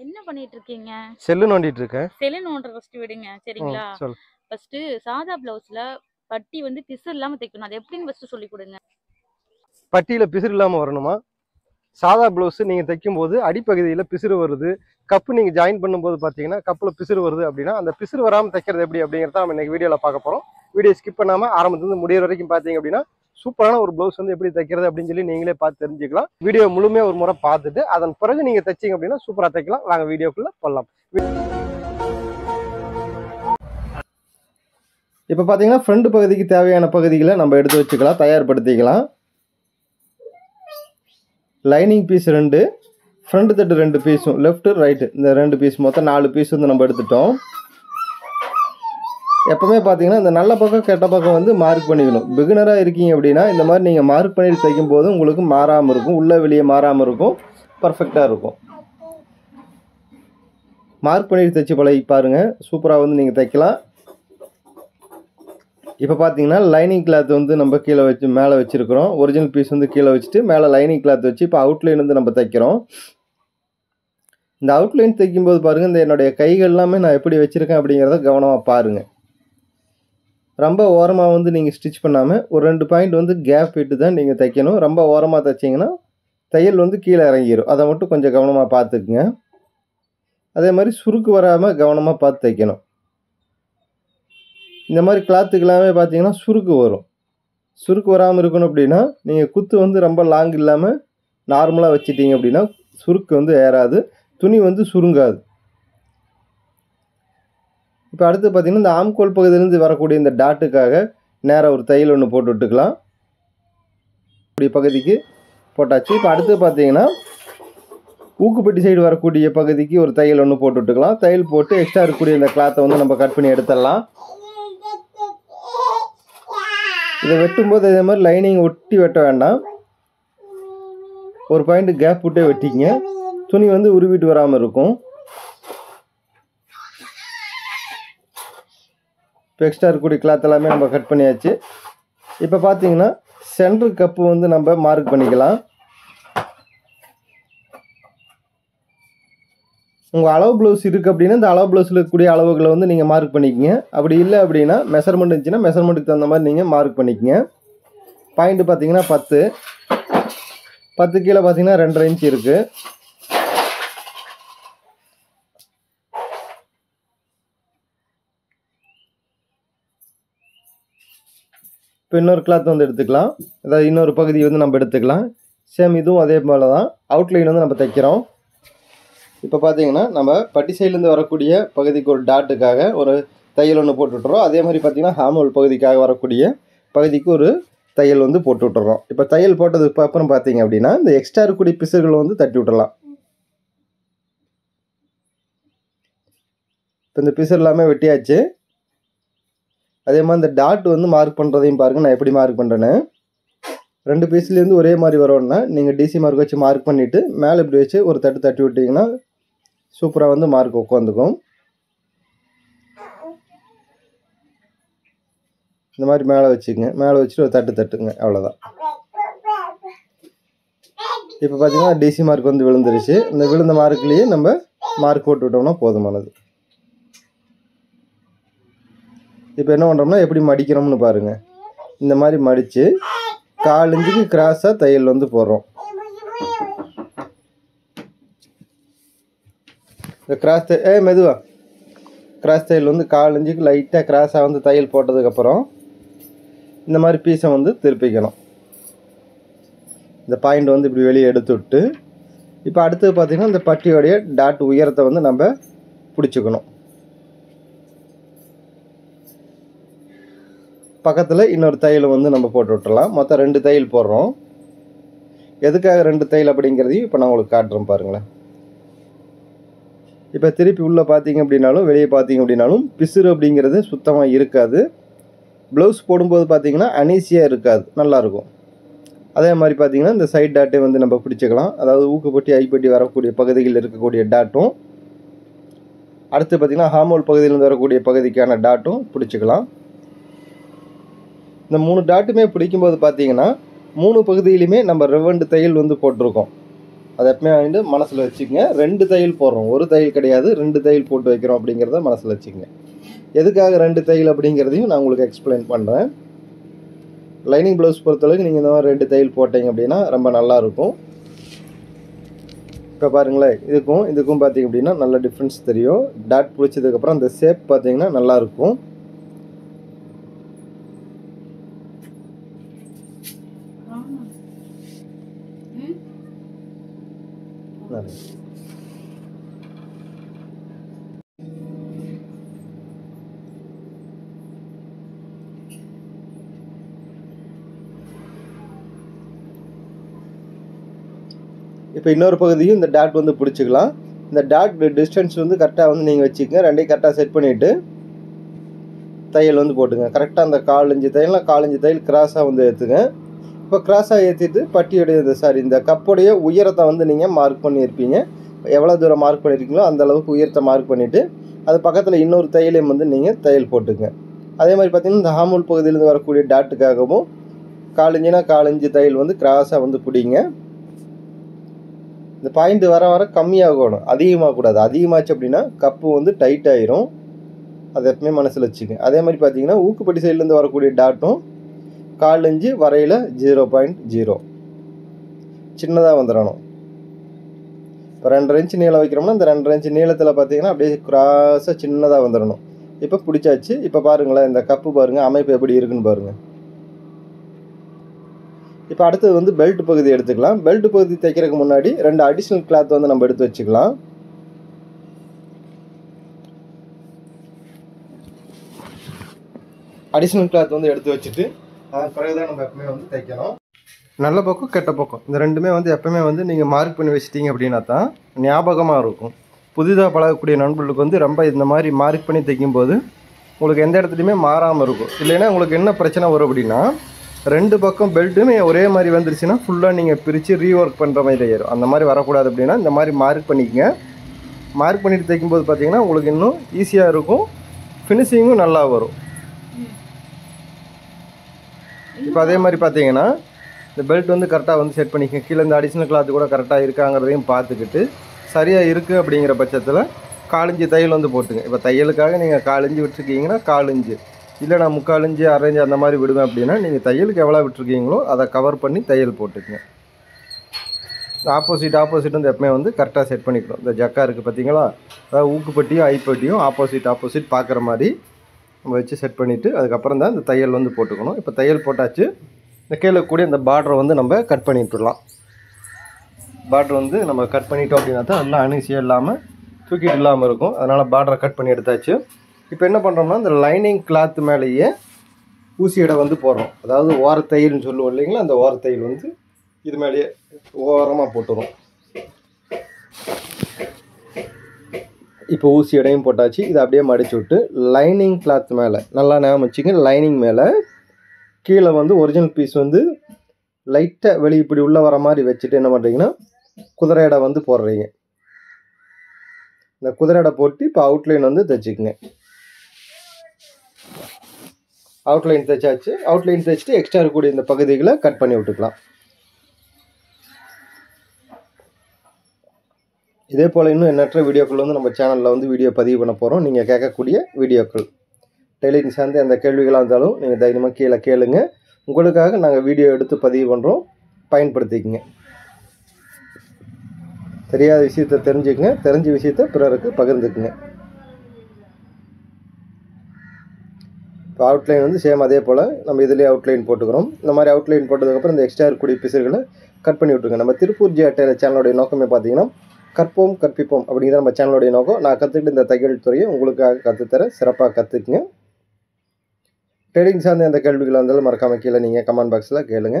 என்ன பண்ணிட்டு இருக்கீங்க? செல்லு நோண்டிட்டு இருக்கேன். செல்லு நோண்டுற ஃபர்ஸ்ட் விடுங்க சரிங்களா? சொல்லு. ஃபர்ஸ்ட் சாதா பிளவுஸ்ல பட்டி வந்து பிசு இல்லாம தைக்கணும். அது எப்படின்னு ஃபர்ஸ்ட் சொல்லி கொடுங்க. பட்டியில பிசிறு இல்லாம வரணுமா? சாதா பிளவுஸ் நீங்க தைக்கும் போது அடிப்பகுதியில பிசிறு வருது, கப்பு நீங்க ஜாயின் பண்ணும்போது பாத்தீங்கன்னா கப்புல பிசிறு வருது அப்படின்னா அந்த பிசிறு வராம தைக்கிறது எப்படி அப்படிங்கிறத நம்ம இன்னைக்கு வீடியோல பார்க்க போறோம். வீடியோ ஸ்கிப் பண்ணாம ஆரம்பத்துல முடியிற வரைக்கும் பாத்தீங்க அப்படின்னா சூப்பரான ஒரு பிளவுஸ் வந்து எப்படி தைக்கிறது அப்படின்னு சொல்லி நீங்களே பார்த்து தெரிஞ்சுக்கலாம். வீடியோ முழுமையா ஒரு முறை பார்த்துட்டு அதன் பிறகு நீங்க தைச்சிங்க அப்படின்னா சூப்பரா தைக்கலாம். வாங்க வீடியோக்குள்ள போகலாம். இப்போ பாத்தீங்கன்னா ஃப்ரண்ட் பகுதிக்கு தேவையான பகுதிகளை நம்ம எடுத்து வச்சுக்கலாம், தயார்படுத்திக்கலாம். லைனிங் பீஸ் 2, ஃப்ரண்ட் தட்டு 2 பீஸும், லெஃப்ட் ரைட்டு இந்த 2 பீஸ், மொத்தம் 4 பீஸ் வந்து நம்ம எடுத்துட்டோம். எப்பவுமே பார்த்தீங்கன்னா இந்த நல்ல பக்கம் கெட்ட பக்கம் வந்து மார்க் பண்ணிக்கணும். பிகினராக இருக்கீங்க அப்படின்னா இந்த மாதிரி நீங்கள் மார்க் பண்ணி தைக்கும் போது உங்களுக்கு மாறாமல் இருக்கும், உள்ளே வெளியே மாறாமல் இருக்கும், பர்ஃபெக்டாக இருக்கும். மார்க் பண்ணி தைச்சி பழகி பாருங்கள், சூப்பராக வந்து நீங்கள் தைக்கலாம். இப்போ பார்த்தீங்கன்னா லைனிங் கிளாத் வந்து நம்ம கீழே வச்சு மேலே வச்சுருக்கிறோம். ஒரிஜினல் பீஸ் வந்து கீழே வச்சுட்டு மேலே லைனிங் கிளாத் வச்சு இப்போ அவுட்லைன் வந்து நம்ம தைக்கிறோம். இந்த அவுட்லைன் தைக்கும்போது பாருங்கள், இந்த என்னுடைய கைகள் எல்லாமே நான் எப்படி வச்சுருக்கேன் அப்படிங்கிறத கவனமாக பாருங்கள். ரொம்ப ஓரமாக வந்து நீங்கள் ஸ்டிச் பண்ணாமல் ஒரு 2 பாயிண்ட் வந்து கேப் விட்டு தான் நீங்கள் தைக்கணும். ரொம்ப ஓரமாக தைச்சிங்கன்னா தையல் வந்து கீழே இறங்கிடும். அதை மட்டும் கொஞ்சம் கவனமாக பார்த்துக்குங்க. அதே மாதிரி சுருக்கு வராமல் கவனமாக பார்த்து தைக்கணும். இந்த மாதிரி கிளாத்துக்கு எல்லாமே பார்த்தீங்கன்னா சுருக்கு வரும். சுருக்கு வராமல் இருக்கணும் அப்படின்னா நீங்கள் குத்து வந்து ரொம்ப லாங் இல்லாமல் நார்மலாக வச்சிட்டிங்க அப்படின்னா சுருக்கு வந்து ஏறாது, துணி வந்து சுருங்காது. இப்போ அடுத்து பார்த்தீங்கன்னா இந்த ஆம்கோல் பகுதியிலேருந்து வரக்கூடிய இந்த டாட்டுக்காக நேராக ஒரு தையல் ஒன்று போட்டு விட்டுக்கலாம். இப்படி பகுதிக்கு போட்டாச்சு. இப்போ அடுத்து பார்த்தீங்கன்னா ஊக்குப்பட்டி சைடு வரக்கூடிய பகுதிக்கு ஒரு தையல் ஒன்று போட்டு விட்டுக்கலாம். தையல் போட்டு எக்ஸ்ட்ரா இருக்கக்கூடிய இந்த கிளாத்தை வந்து நம்ம கட் பண்ணி எடுத்துடலாம். இதை வெட்டும்போது இதே மாதிரி லைனிங் ஒட்டி வெட்ட வேண்டாம், ஒரு பாயிண்ட் கேப் விட்டே வெட்டிங்க, துணி வந்து உருவிட்டு வராமல் இருக்கும். இப்போ எக்ஸ்ட்ரா இருக்கக்கூடிய கிளாத் எல்லாமே நம்ம கட் பண்ணியாச்சு. இப்போ பார்த்தீங்கன்னா சென்டர் கப்பு வந்து நம்ம மார்க் பண்ணிக்கலாம். உங்கள் அளவு ப்ளவுஸ் இருக்குது அப்படின்னா இந்த அளவு ப்ளவுஸில் இருக்கக்கூடிய அளவுகளை வந்து நீங்கள் மார்க் பண்ணிக்கங்க. அப்படி இல்லை அப்படின்னா மெஷர்மெண்ட் இருந்துச்சுன்னா மெஷர்மெண்ட்டுக்கு தகுந்த மாதிரி நீங்கள் மார்க் பண்ணிக்கங்க. பாயிண்ட்டு பார்த்தீங்கன்னா 10 கீழே பார்த்தீங்கன்னா 2.5 இன்ச் இருக்குது. இப்போ இன்னொரு கிளாத் வந்து எடுத்துக்கலாம், அதாவது இன்னொரு பகுதி வந்து நம்ம எடுத்துக்கலாம். சேம் இதுவும் அதே போல் தான் அவுட்லைன் வந்து நம்ம தைக்கிறோம். இப்போ பார்த்தீங்கன்னா நம்ம பட்டி சைட்லேருந்து வரக்கூடிய பகுதிக்கு ஒரு டாட்டுக்காக ஒரு தையல் ஒன்று போட்டு விட்டுறோம். அதே மாதிரி பார்த்தீங்கன்னா ஹாமோல் பகுதிக்காக வரக்கூடிய பகுதிக்கு ஒரு தையல் வந்து போட்டு விட்டுறோம். இப்போ தையல் போட்டதுக்கு அப்புறம் பார்த்தீங்க அப்படின்னா இந்த எக்ஸ்ட்ரா இருக்கக்கூடிய பிசுகளை வந்து தட்டி விட்டுறலாம். இப்போ இந்த பிசர் எல்லாமே வெட்டியாச்சு. அதே மாதிரி இந்த டாட் வந்து மார்க் பண்ணுறதையும் பாருங்கள், நான் எப்படி மார்க் பண்ணுறேன்னு. 2 பீஸ்லேருந்து ஒரே மாதிரி வரோன்னா நீங்கள் டிசி மார்க் வச்சு மார்க் பண்ணிவிட்டு மேலே இப்படி வச்சு ஒரு தட்டி விட்டிங்கன்னா சூப்பராக வந்து மார்க் உட்காந்துக்கும். இந்த மாதிரி மேலே வச்சுக்கோங்க, மேலே வச்சுட்டு ஒரு தட்டுங்க, அவ்வளோதான். இப்போ பார்த்தீங்கன்னா டிசி மார்க் வந்து விழுந்துருச்சு. இந்த விழுந்த மார்க்லேயே நம்ம மார்க் போட்டு விட்டோம்னா போதுமானது. இப்போ என்ன பண்ணுறோம்னா எப்படி மடிக்கிறோம்னு பாருங்கள். இந்த மாதிரி மடித்து 1/4 இன்ச்சுக்கு கிராஸாக தையல் வந்து போடுறோம். இந்த கிராஸ் மெதுவாக கிராஸ் தையல் வந்து 1/4 இன்ச்சுக்கு லைட்டாக கிராஸாக வந்து தையல் போட்டதுக்கப்புறம் இந்த மாதிரி பீஸை வந்து திருப்பிக்கணும். இந்த பாயிண்ட் வந்து இப்படி வெளியே எடுத்து விட்டு இப்போ அடுத்தது பார்த்திங்கன்னா இந்த பட்டியோடைய டாட் உயரத்தை வந்து நம்ம பிடிச்சிக்கணும். பக்கத்தில் இன்னொரு தையல் வந்து நம்ம போட்டு விட்டுறலாம். மொத்தம் 2 தையல் போடுறோம். எதுக்காக 2 தையல் அப்படிங்கிறதையும் இப்போ நான் உங்களுக்கு காட்டுறேன் பாருங்களேன். இப்போ திருப்பி உள்ளே பார்த்தீங்க அப்படின்னாலும் வெளியே பார்த்தீங்க அப்படின்னாலும் பிசுறு அப்படிங்கிறது சுத்தமாக இருக்காது. ப்ளவுஸ் போடும்போது பார்த்தீங்கன்னா அனீசியாக இருக்காது, நல்லாயிருக்கும். அதே மாதிரி பார்த்தீங்கன்னா இந்த சைட் டாட்டை வந்து நம்ம பிடிச்சிக்கலாம். அதாவது ஊக்குப்பட்டி ஐப்பட்டி வரக்கூடிய பகுதிகளில் இருக்கக்கூடிய டாட்டும், அடுத்து பார்த்திங்கன்னா ஹாமோல் பகுதியிலேருந்து வரக்கூடிய பகுதிக்கான டாட்டும் பிடிச்சிக்கலாம். இந்த 3 டாட்டுமே பிடிக்கும்போது பார்த்தீங்கன்னா 3 பகுதியிலுமே நம்ம 2 தையல் வந்து போட்டிருக்கோம். அதை எப்பவுமே வந்து மனசில் வச்சுக்கங்க. 2 தையல் போடுறோம், ஒரு தையல் கிடையாது, 2 தையல் போட்டு வைக்கிறோம் அப்படிங்கிறத மனசில் வச்சுக்கங்க. எதுக்காக 2 தையல் அப்படிங்கிறதையும் நான் உங்களுக்கு எக்ஸ்பிளைன் பண்ணுறேன். லைனிங் ப்ளவுஸ் பொறுத்தளவுக்கு நீங்கள் இந்த மாதிரி 2 தையல் போட்டிங்க அப்படின்னா ரொம்ப நல்லாயிருக்கும். இப்போ பாருங்களேன், இதுக்கும் பார்த்தீங்க அப்படின்னா நல்ல டிஃப்ரென்ஸ் தெரியும். டாட் பிடிச்சதுக்கப்புறம் அந்த ஷேப் பார்த்தீங்கன்னா நல்லாயிருக்கும். இப்போ இன்னொரு பகுதியும் இந்த டாட் வந்து பிடிச்சிக்கலாம். இந்த டாட் டிஸ்டன்ஸ் வந்து கரெக்டாக வந்து நீங்கள் வச்சுக்கங்க. ரெண்டையும் கரெக்டாக செட் பண்ணிவிட்டு தையல் வந்து போட்டுங்க. கரெக்டாக அந்த 1/4 இன்ச்சு தையல்னால் 1/4 இன்ச்சு தையல் கிராஸாக வந்து ஏற்றுங்க. இப்போ கிராஸாக ஏற்றிட்டு பட்டியுடைய இந்த கப்புடைய உயரத்தை வந்து நீங்கள் மார்க் பண்ணியிருப்பீங்க. எவ்வளோ தூரம் மார்க் பண்ணியிருக்கீங்களோ அந்த அளவுக்கு உயரத்தை மார்க் பண்ணிவிட்டு அது பக்கத்தில் இன்னொரு தையலையும் வந்து நீங்கள் தையல் போட்டுங்க. அதே மாதிரி பார்த்தீங்கன்னா இந்த ஹாமூல் பகுதியிலேருந்து வரக்கூடிய டாட்டுக்காகவும் 1/4 இன்ச்சுனா 1/4 இன்ச்சு தையல் வந்து கிராஸாக வந்து பிடிங்க. இந்த பாயிண்ட் வர வர கம்மியாகணும், அதிகமாகக்கூடாது. அதிகமாச்சு அப்படின்னா கப்பு வந்து டைட் ஆயிரும். அதை எப்பவுமே மனசில் வச்சுங்க. அதே மாதிரி பார்த்தீங்கன்னா ஊக்குப்பட்டி சைட்லேருந்து வரக்கூடிய டாட்டும் 1/4 இன்ச்சு வரையில் 0.0 சின்னதாக வந்துடணும். இப்போ 2.5 இன்ச்சு நீளம் வைக்கிறோம்னா இந்த 2.5 இன்ச்சு நீளத்தில் பார்த்தீங்கன்னா அப்படியே கிராஸாக சின்னதாக வந்துடணும். இப்போ பிடிச்சாச்சு. இப்போ பாருங்களேன், இந்த கப்பு பாருங்கள் அமைப்பு எப்படி இருக்குன்னு பாருங்கள். இப்போ அடுத்தது வந்து பெல்ட் பகுதி எடுத்துக்கலாம். பெல்ட் பகுதி தைக்கிறதுக்கு முன்னாடி 2 அடிஷ்னல் கிளாத் வந்து நம்ம எடுத்து வச்சுக்கலாம். அடிஷ்னல் கிளாத் வந்து எடுத்து வச்சுட்டு பிறகுதான் நம்ம எப்பவுமே வந்து தைக்கணும். நல்ல பக்கம் கெட்ட பக்கம் இந்த ரெண்டுமே வந்து எப்பவுமே வந்து நீங்கள் மார்க் பண்ணி வச்சிட்டிங்க அப்படின்னா தான் ஞாபகமாக இருக்கும். புதிதாக பழகக்கூடிய நண்பர்களுக்கு வந்து ரொம்ப இந்த மாதிரி மார்க் பண்ணி தைக்கும்போது உங்களுக்கு எந்த இடத்துலையுமே மாறாமல் இருக்கும். இல்லைன்னா உங்களுக்கு என்ன பிரச்சனை வரும் அப்படின்னா 2 பக்கம் பெல்ட்டுமே ஒரே மாதிரி வந்துருச்சுன்னா ஃபுல்லாக நீங்கள் பிரித்து ரீஒர்க் பண்ணுற மாதிரி ஆயிடும். அந்த மாதிரி வரக்கூடாது அப்படின்னா இந்த மாதிரி மார்க் பண்ணிக்கங்க. மார்க் பண்ணிட்டு தைக்கும்போது பார்த்தீங்கன்னா உங்களுக்கு இன்னும் ஈஸியாக இருக்கும், ஃபினிஷிங்கும் நல்லா வரும். இப்போ அதே மாதிரி பார்த்தீங்கன்னா இந்த பெல்ட் வந்து கரெக்டாக வந்து செட் பண்ணிக்கங்க. கீழே இந்த அடிஷ்னல் கிளாத்து கூட கரெக்டாக இருக்காங்கிறதையும் பார்த்துக்கிட்டு சரியாக இருக்குது அப்படிங்கிற பட்சத்தில் 1/4 இன்ச்சு தையல் வந்து போட்டுங்க. இப்போ தையலுக்காக நீங்கள் 1/4 இன்ச்சு விட்டுருக்கீங்கன்னா 1/4 இன்ச்சு, இல்லை நான் 3/4 இன்ச்சு 1/2 இன்ச்சு அந்த மாதிரி விடுவேன் அப்படின்னா நீங்கள் தையலுக்கு எவ்வளோ விட்டுருக்கீங்களோ அதை கவர் பண்ணி தையல் போட்டுக்குங்க. ஆப்போசிட் வந்து எப்பவுமே வந்து கரெக்டாக செட் பண்ணிக்கணும். இந்த ஜக்கா இருக்குது பார்த்தீங்களா, அதாவது ஊக்குப்பட்டியும் ஐப்பட்டியும் ஆப்போசிட் பார்க்குற மாதிரி நம்ம வச்சு செட் பண்ணிவிட்டு அதுக்கப்புறம் தான் இந்த தையல் வந்து போட்டுக்கணும். இப்போ தையல் போட்டாச்சு. இந்த கீழே கூடிய இந்த பார்டரை வந்து நம்ம கட் பண்ணிட்டுடலாம். பார்டர் வந்து நம்ம கட் பண்ணிட்டோம் அப்படின்னா தான் எல்லாம் அனுசியாக இல்லாமல் தூக்கிட்டு இல்லாமல் இருக்கும். அதனால் பார்டரை கட் பண்ணி எடுத்தாச்சு. இப்போ என்ன பண்ணுறோம்னா இந்த லைனிங் கிளாத் மேலேயே ஊசியடை வந்து போடுறோம். அதாவது ஓரத்தையல்னு சொல்லுவோம் இல்லைங்களா, அந்த ஓரத்தையல் வந்து இது மேலேயே ஓரமாக போட்டுரும். இப்போ ஊசி எடையும் போட்டாச்சு. இதை அப்படியே மடிச்சு விட்டு லைனிங் கிளாத் மேலே நல்லா ஞாபகம் வச்சுங்க, லைனிங் மேலே கீழே வந்து ஒரிஜினல் பீஸ் வந்து லைட்டாக வெளியே இப்படி உள்ளே வர மாதிரி வச்சுட்டு என்ன பண்ணுறீங்கன்னா குதிரை எடை வந்து போடுறீங்க. இந்த குதிரை எடை போட்டு இப்போ அவுட்லைன் வந்து தைச்சிக்குங்க. அவுட்லைன் தைச்சாச்சு. அவுட்லைன் தைச்சிட்டு எக்ஸ்ட்ரா இருக்கக்கூடிய இந்த பகுதிகளை கட் பண்ணி விட்டுக்கலாம். இதே போல் இன்னும் எண்ணற்ற வீடியோக்கள் வந்து நம்ம சேனலில் வந்து வீடியோ பதிவு பண்ண போகிறோம். நீங்கள் கேட்கக்கூடிய வீடியோக்கள் டெய்லரிங் சார்ந்த எந்த கேள்விகளாக இருந்தாலும் நீங்கள் தைரியமாக கீழே கேளுங்க. உங்களுக்காக நாங்கள் வீடியோ எடுத்து பதிவு பண்ணுறோம், பயன்படுத்திக்கங்க. தெரியாத விஷயத்தை தெரிஞ்சுக்கங்க, தெரிஞ்ச விஷயத்தை பிறருக்கு பகிர்ந்துக்குங்க. இப்போ அவுட்லைன் வந்து சேம் அதே போல் நம்ம இதிலே அவுட்லைன் போட்டுக்கிறோம். இந்த மாதிரி அவுட்லைன் போட்டதுக்கப்புறம் இந்த எக்ஸ்ட்ரா இருக்கக்கூடிய பிசுகளை கட் பண்ணி விட்டுருங்க. நம்ம திருப்பூர் ஜி டெய்லர் சேனலுடைய நோக்கமே பார்த்தீங்கன்னா கற்போம் கற்பிப்போம் அப்படிங்கிற நம்ம சேனலுடைய நோக்கம். நான் கற்றுக்கிட்டு இந்த தையல் துறையை உங்களுக்காக கற்றுத்தர சிறப்பாக கற்றுக்குங்க. டெய்லரிங் சார்ந்த எந்த கேள்விகளாக இருந்தாலும் மறக்காமல் கீழே நீங்கள் கமெண்ட் பாக்ஸில் கேளுங்க.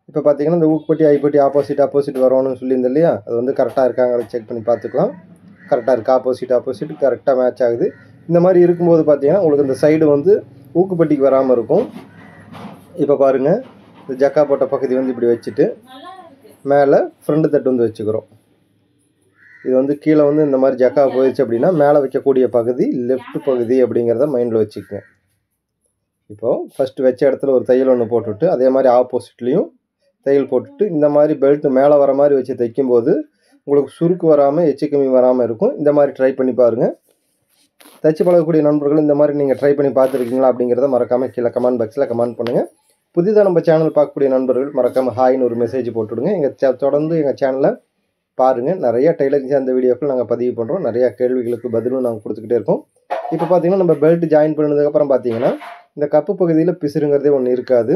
இப்போ பார்த்தீங்கன்னா இந்த ஊக்குப்பட்டி ஐப்பட்டி ஆப்போசிட் வரணும்னு சொல்லியிருந்தேன் இல்லையா, அது வந்து கரெக்டாக இருக்காங்க செக் பண்ணி பார்த்துக்கலாம். கரெக்டாக இருக்குது, ஆப்போசிட் கரெக்டாக மேட்ச் ஆகுது. இந்த மாதிரி இருக்கும்போது பார்த்தீங்கன்னா உங்களுக்கு இந்த சைடு வந்து ஊக்குப்பட்டிக்கு வராமல் இருக்கும். இப்போ பாருங்கள், இந்த ஜக்கா போட்ட பகுதி வந்து இப்படி வச்சுட்டு மேலே ஃப்ரண்ட் தட்டு வந்து வச்சுக்கிறோம். இது வந்து கீழே வந்து இந்த மாதிரி ஜக்கா போயிடுச்சு அப்படின்னா மேலே வைக்கக்கூடிய பகுதி லெஃப்ட் பகுதி அப்படிங்கிறத மைண்டில் வச்சுக்கங்க. இப்போது ஃபஸ்ட்டு வச்ச இடத்துல ஒரு தையல் ஒன்று போட்டுவிட்டு அதே மாதிரி ஆப்போசிட்லேயும் தையல் போட்டுட்டு இந்த மாதிரி பெல்ட் மேலே வர மாதிரி வச்சு தைக்கும்போது உங்களுக்கு சுருக்கு வராமல் எச்சு கம்மி வராமல் இருக்கும். இந்த மாதிரி ட்ரை பண்ணி பாருங்கள். தைச்சு பழகக்கூடிய நண்பர்கள் இந்த மாதிரி நீங்கள் ட்ரை பண்ணி பார்த்துருக்கீங்களா அப்படிங்கிறத மறக்காமல் கீழே கமெண்ட் பாக்ஸில் கமெண்ட் பண்ணுங்கள். புதிதாக நம்ம சேனல் பார்க்கக்கூடிய நண்பர்கள் மறக்காமல் ஹாய்னு ஒரு மெசேஜ் போட்டுவிடுங்க. தொடர்ந்து எங்கள் சேனலை பாருங்கள். நிறையா டெய்லரிங் சார்ந்த வீடியோக்கள் நாங்கள் பதிவு பண்ணுறோம். நிறையா கேள்விகளுக்கு பதிலும் நாங்கள் கொடுத்துக்கிட்டே இருக்கோம். இப்போ பார்த்தீங்கன்னா நம்ம பெல்ட் ஜாயின் பண்ணதுக்கப்புறம் பார்த்தீங்கன்னா இந்த கப்பு பகுதியில் பிசுறுங்கிறதே ஒன்று இருக்காது.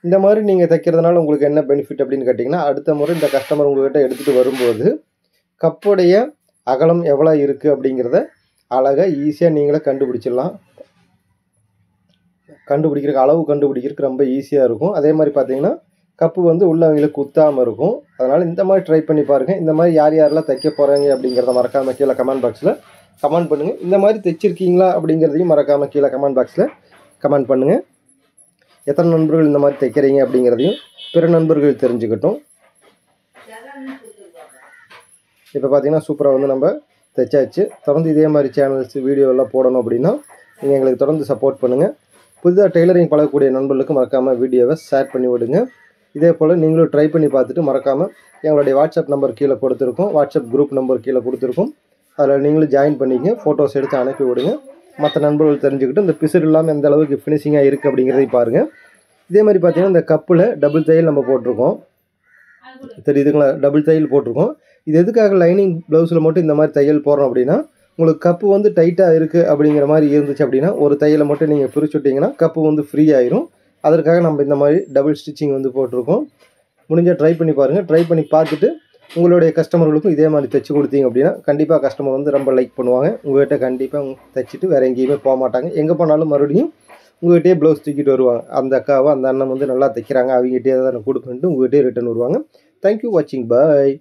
இந்த மாதிரி நீங்கள் தைக்கிறதுனால உங்களுக்கு என்ன பெனிஃபிட் அப்படின்னு கேட்டிங்கன்னா, அடுத்த முறை இந்த கஸ்டமர் உங்கள்கிட்ட எடுத்துகிட்டு வரும்போது கப்புடைய அகலம் எவ்வளோ இருக்குது அப்படிங்கிறத அழகாக ஈஸியாக நீங்களே கண்டுபிடிச்சிடலாம். கண்டுபிடிக்கிறதுக்கு அளவு கண்டுபிடிக்கிறதுக்கு ரொம்ப ஈஸியாக இருக்கும். அதே மாதிரி பார்த்தீங்கன்னா கப்பு வந்து உள்ள அவங்களுக்கு குத்தாமல் இருக்கும். அதனால் இந்த மாதிரி ட்ரை பண்ணி பாருங்கள். இந்த மாதிரி யார் யாரெல்லாம் தைக்க போகிறாங்க அப்படிங்கிறத மறக்காமல் கீழே கமெண்ட் பாக்ஸில் கமெண்ட் பண்ணுங்கள். இந்த மாதிரி தைச்சிருக்கீங்களா அப்படிங்கிறதையும் மறக்காமல் கீழே கமெண்ட் பாக்ஸில் கமெண்ட் பண்ணுங்கள். எத்தனை நண்பர்கள் இந்த மாதிரி தைக்கிறீங்க அப்படிங்கிறதையும் பிற நண்பர்கள் தெரிஞ்சுக்கட்டும். இப்போ பார்த்தீங்கன்னா சூப்பராக வந்து நம்ம தைச்சாச்சு. தொடர்ந்து இதே மாதிரி சேனல்ஸ் வீடியோலாம் போடணும் அப்படின்னா நீங்கள் எங்களுக்கு தொடர்ந்து சப்போர்ட் பண்ணுங்கள். புதிதாக டெய்லரிங் பழகக்கூடிய நண்பர்களுக்கு மறக்காமல் வீடியோவை ஷேர் பண்ணி விடுங்க. இதே போல் நீங்களும் ட்ரை பண்ணி பார்த்துட்டு மறக்காமல் எங்களுடைய வாட்ஸ்அப் நம்பர் கீழே கொடுத்துருக்கோம். வாட்ஸ்அப் குரூப் நம்பர் கீழே கொடுத்துருக்கோம். அதில் நீங்களும் ஜாயின் பண்ணிங்க. ஃபோட்டோஸ் எடுத்து அனுப்பி விடுங்க. மற்ற நண்பர்கள் தெரிஞ்சுக்கிட்டு இந்த பிசுறு இல்லாமல் எந்த அளவுக்கு ஃபினிஷிங்காக இருக்குது அப்படிங்கிறதையும் பாருங்கள். இதே மாதிரி பார்த்தீங்கன்னா இந்த கப்பில் டபுள் தையல் நம்ம போட்டிருக்கோம். தெரியுதுங்களா? டபுள் தையல் போட்டிருக்கோம். இது எதுக்காக லைனிங் ப்ளவுஸில் மட்டும் இந்த மாதிரி தையல் போடுறோம் அப்படின்னா, உங்களுக்கு கப்பு வந்து டைட்டாக இருக்குது அப்படிங்கிற மாதிரி இருந்துச்சு அப்படின்னா ஒரு தையலை மட்டும் நீங்கள் பிரிச்சுட்டிங்கன்னா கப்பு வந்து ஃப்ரீ ஆயிரும். அதற்காக நம்ம இந்த மாதிரி டபுள் ஸ்டிச்சிங் வந்து போட்டிருக்கோம். முடிஞ்சால் ட்ரை பண்ணி பாருங்கள். ட்ரை பண்ணி பார்த்துட்டு உங்களுடைய கஸ்டமர்களுக்கும் இதே மாதிரி தைச்சி கொடுத்தீங்க அப்படின்னா கண்டிப்பாக கஸ்டமர் வந்து ரொம்ப லைக் பண்ணுவாங்க. உங்கள்கிட்ட கண்டிப்பாக தைச்சிட்டு வேறு எங்கேயுமே போக மாட்டாங்க. எங்கே போனாலும் மறுபடியும் உங்கள்கிட்டயே ப்ளவுஸ் தூக்கிட்டு வருவாங்க. அந்த அக்காவோ அந்த அண்ணன் வந்து நல்லா தைக்கிறாங்க, அவங்ககிட்டயே தான் கொடுக்கணுன்ட்டு உங்கள்கிட்டயே ரிட்டன் வருவாங்க. தேங்க்யூ வாட்சிங். பாய்.